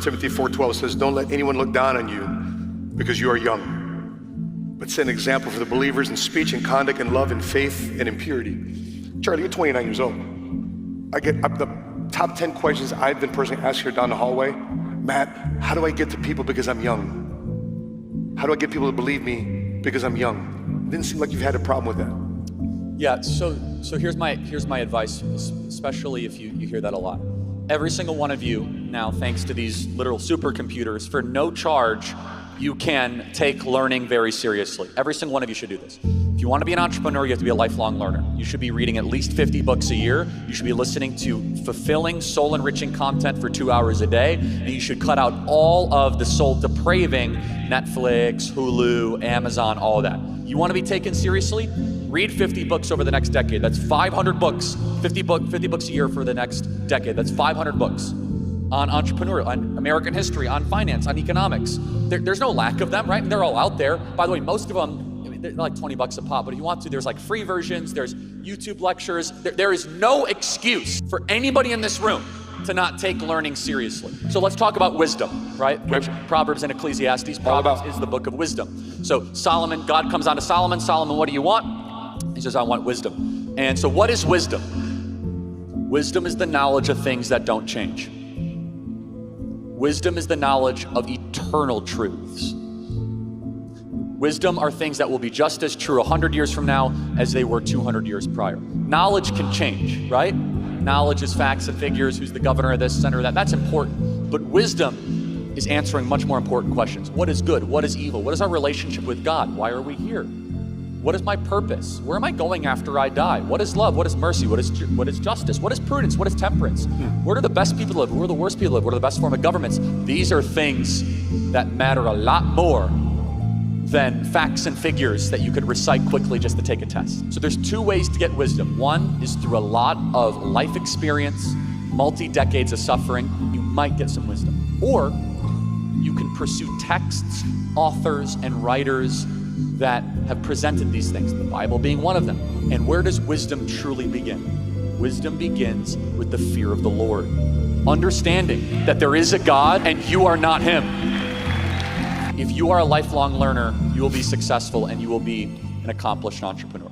Timothy 4:12 says, don't let anyone look down on you because you are young, but set an example for the believers in speech and conduct and love and faith and in purity. Charlie, you're 29 years old. I get the top 10 questions I've been personally asked here down the hallway. Matt, how do I get to people because I'm young? How do I get people to believe me because I'm young? It didn't seem like you've had a problem with that. Yeah, so here's my advice, especially if you hear that a lot. Every single one of you now, thanks to these literal supercomputers, for no charge, you can take learning very seriously. Every single one of you should do this. If you want to be an entrepreneur, you have to be a lifelong learner. You should be reading at least 50 books a year. You should be listening to fulfilling, soul-enriching content for 2 hours a day. And you should cut out all of the soul-depraving Netflix, Hulu, Amazon, all of that. You want to be taken seriously? Read 50 books over the next decade. That's 500 books. 50 books a year for the next decade. That's 500 books on entrepreneurial, on American history, on finance, on economics. There's no lack of them, right? They're all out there. By the way, most of them, I mean, they're like 20 bucks a pop, but if you want to, there's like free versions, there's YouTube lectures. There is no excuse for anybody in this room to not take learning seriously. So let's talk about wisdom, right? Which Proverbs and Ecclesiastes. Proverbs is the book of wisdom. So Solomon, God comes on to Solomon. Solomon, what do you want? He says, I want wisdom. And so what is wisdom? Wisdom is the knowledge of things that don't change. Wisdom is the knowledge of eternal truths. Wisdom are things that will be just as true 100 years from now as they were 200 years prior. Knowledge can change, right? Knowledge is facts and figures, who's the governor of this, center of that. That's important. But wisdom is answering much more important questions. What is good? What is evil? What is our relationship with God? Why are we here? What is my purpose? Where am I going after I die? What is love? What is mercy? What is justice? What is prudence? What is temperance? Where do the best people live? Where do the worst people live? What are the best form of governments? These are things that matter a lot more than facts and figures that you could recite quickly just to take a test. So there's two ways to get wisdom. One is through a lot of life experience, multi-decades of suffering. You might get some wisdom. Or you can pursue texts, authors, and writers that have presented these things, the Bible being one of them. And where does wisdom truly begin? Wisdom begins with the fear of the Lord. Understanding that there is a God and you are not him. If you are a lifelong learner, you will be successful and you will be an accomplished entrepreneur.